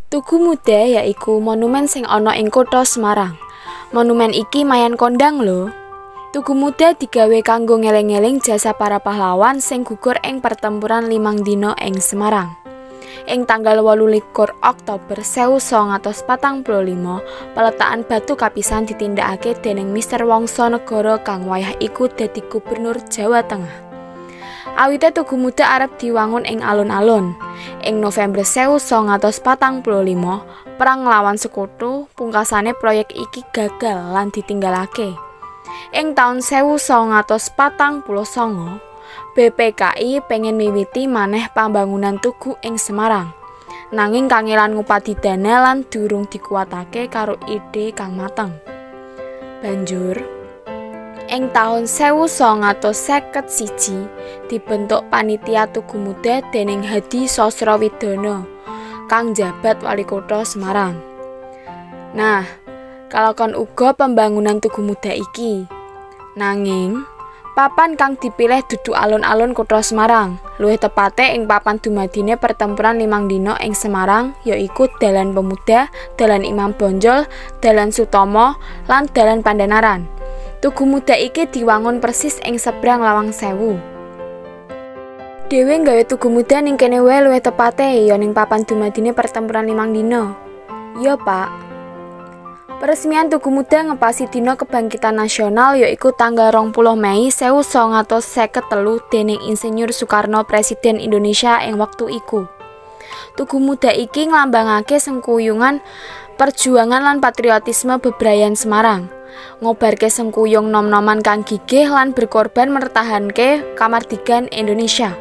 Tugu Muda yaiku monumen sing ana ing Kutha Semarang. Monumen iki mayan kondang lho. Tugu Muda digawe kanggo ngeling-eling jasa para pahlawan sing gugur ing pertempuran 5 dina ing Semarang. Ing tanggal 28 Oktober 1945, peletakan batu kapisan ditindakake dening Mister Wongsonegoro kang wayah iku dadi Gubernur Jawa Tengah. Awite Tugu Muda arep diwangun ing alun-alun. Ing November 1945, perang nglawan Sekutu, pungkasane proyek iki gagal lan ditinggalake. Ing taun 1949, BPKI pengen miwiti maneh pambangunan tugu ing Semarang. Nanging kangelan ngupati dana lan durung dikuatake karo ide kang mateng. Banjur ing taun 1951 dibentuk panitia Tugu Muda dening Hadi Sosrowidono kang jabat Walikutha Semarang. Nah, kalakon uga pembangunan Tugu Muda iki. Nanging papan kang dipilih dudu alun-alun Kutha Semarang. Luwih tepate ing papan dumadine pertempuran 5 dina ing Semarang yaiku Dalan Pemuda, Dalan Imam Bonjol, Dalan Sutomo, lan Dalan Pandanaran. Tugu Muda iki diwangun persis ing sebrang Lawang Sewu. Dhewe nggawe Tugu Muda ning kene wae luwih tepate ya ning papan dumadine pertempuran 5 dina. Iya, Pak. Peresmian Tugu Muda ngepasi dina kebangkitan nasional yaiku tanggal 20 Mei 1953 dening Insinyur Soekarno Presiden Indonesia ing wektu iku. Tugu Muda iki nglambangake sengkuyungan perjuangan lan patriotisme bebrayan Semarang. Ngobarke sengkuyung nom-noman kang gigih lan berkorban mertahanke kamardikan Indonesia.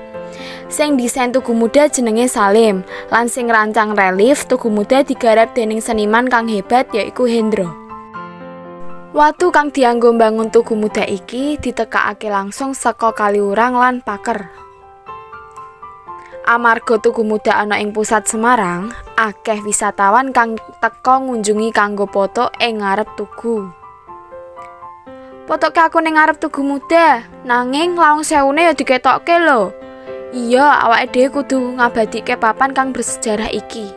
Sing desain Tugu Muda jenenge Salim, lan sing rancang relief Tugu Muda digarap dening seniman kang hebat yaiku Hendro. Watu kang dianggo mbangun Tugu Muda iki ditekakake langsung saka Kaliurang lan Paker. Amarga Tugu Muda ana ing pusat Semarang, akeh wisatawan kang teka ngunjungi kanggo foto ing ngarep tugu. Fotoke aku ning ngarep Tugu Muda, nanging Lawang Sewune ya diketokke lho. Iya, awake dhewe kudu ngabadike papan kang bersejarah iki.